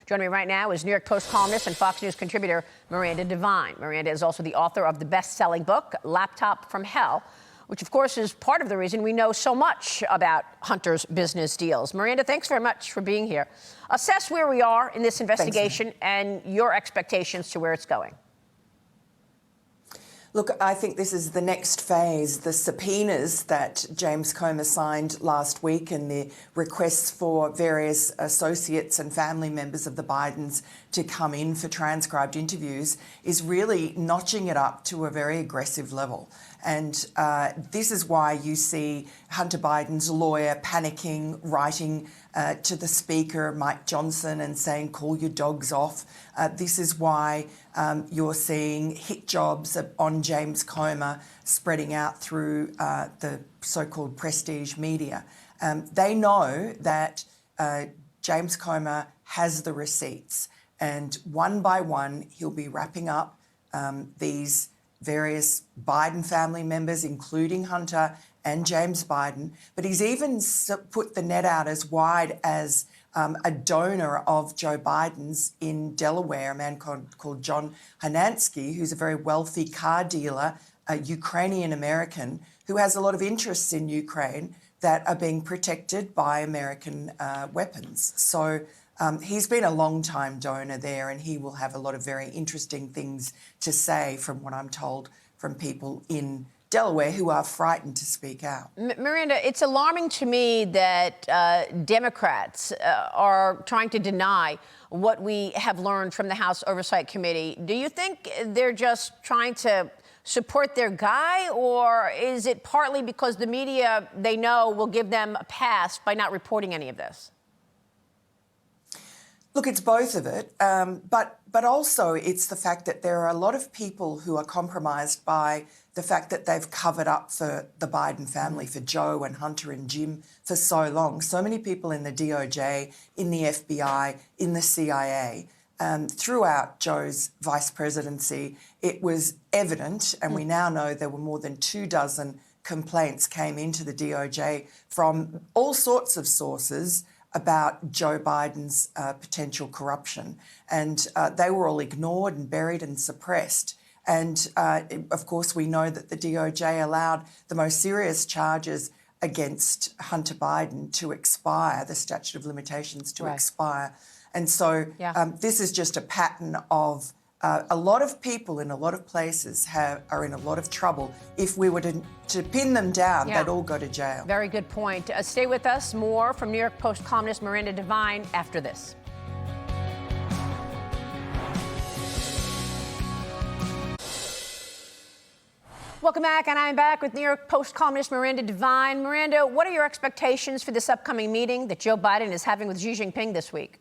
Joining me right now is New York Post columnist and Fox News contributor Miranda Devine. Miranda is also the author of the best-selling book, Laptop from Hell, which, of course, is part of the reason we know so much about Hunter's business deals. Miranda, thanks very much for being here. Assess where we are in this investigation and your expectations to where it's going. Look, I think this is the next phase. The subpoenas that James Comer signed last week and the requests for various associates and family members of the Bidens to come in for transcribed interviews is really notching it up to a very aggressive level. And this is why you see Hunter Biden's lawyer panicking, writing to the Speaker, Mike Johnson, and saying, call your dogs off. This is why you're seeing hit jobs on James Comer spreading out through the so-called prestige media. They know that James Comer has the receipts, and one by one he'll be wrapping up these various Biden family members, including Hunter and James Biden. But he's even put the net out as wide as a donor of Joe Biden's in Delaware, a man called John Hanansky, who's a very wealthy car dealer, a Ukrainian-American, who has a lot of interests in Ukraine that are being protected by American weapons. So he's been a long-time donor there, and he will have a lot of very interesting things to say, from what I'm told, from people in Delaware who are frightened to speak out. Miranda, it's alarming to me that Democrats are trying to deny what we have learned from the House Oversight Committee. Do you think they're just trying to support their guy, or is it partly because the media, they know, will give them a pass by not reporting any of this? Look, it's both of it, but also it's the fact that there are a lot of people who are compromised by the fact that they've covered up for the Biden family, for Joe and Hunter and Jim for so long. So many people in the DOJ, in the FBI, in the CIA. Throughout Joe's vice presidency, it was evident, and we now know there were more than 24 complaints came into the DOJ from all sorts of sources about Joe Biden's potential corruption. And they were all ignored and buried and suppressed. And, of course, we know that the DOJ allowed the most serious charges against Hunter Biden to expire, the statute of limitations to expire. And so this is just a pattern of a lot of people in a lot of places are in a lot of trouble. If we were to pin them down, they'd all go to jail. Very good point. Stay with us. More from New York Post columnist Miranda Devine after this. Welcome back, and I'm back with New York Post columnist Miranda Devine. Miranda, what are your expectations for this upcoming meeting that Joe Biden is having with Xi Jinping this week?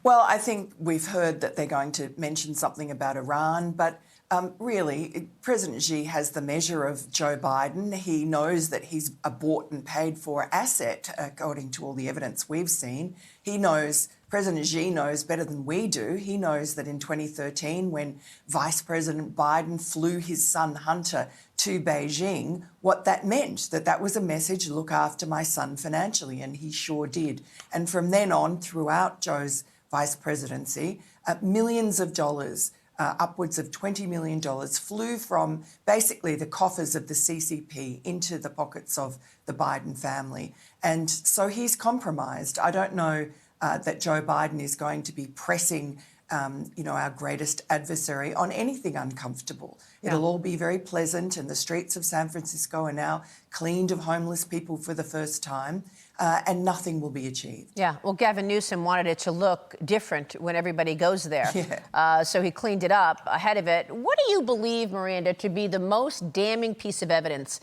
Well, I think we've heard that they're going to mention something about Iran, but really, President Xi has the measure of Joe Biden. He knows that he's a bought and paid for asset, according to all the evidence we've seen. He knows, President Xi knows better than we do. He knows that in 2013, when Vice President Biden flew his son Hunter to Beijing, what that meant, that was a message, look after my son financially, and he sure did. And from then on, throughout Joe's vice presidency, millions of dollars, upwards of $20 million, flew from basically the coffers of the CCP into the pockets of the Biden family. And so he's compromised. I don't know that Joe Biden is going to be pressing our greatest adversary on anything uncomfortable. It'll all be very pleasant, and the streets of San Francisco are now cleaned of homeless people for the first time, and nothing will be achieved. Yeah, well, Gavin Newsom wanted it to look different when everybody goes there. So he cleaned it up ahead of it. What do you believe, Miranda, to be the most damning piece of evidence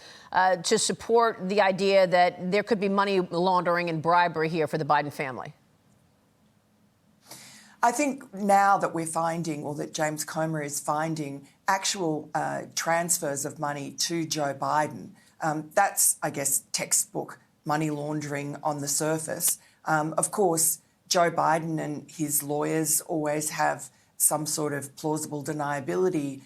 to support the idea that there could be money laundering and bribery here for the Biden family? I think now that we're finding, or that James Comer is finding, actual transfers of money to Joe Biden, that's, I guess, textbook money laundering on the surface. Of course, Joe Biden and his lawyers always have some sort of plausible deniability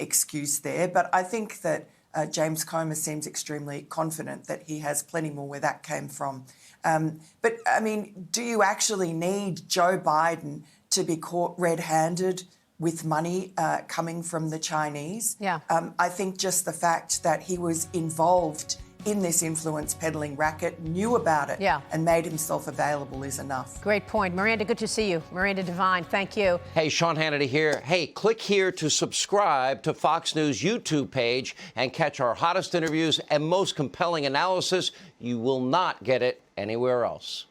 excuse there, but I think that James Comer seems extremely confident that he has plenty more where that came from. But, I mean, do you actually need Joe Biden to be caught red-handed with money coming from the Chinese? Yeah. I think just the fact that he was involved in this influence peddling racket, knew about it, and made himself available is enough. Great point. Miranda, good to see you. Miranda Devine, thank you. Hey, Sean Hannity here. Hey, click here to subscribe to Fox News YouTube page and catch our hottest interviews and most compelling analysis. You will not get it anywhere else.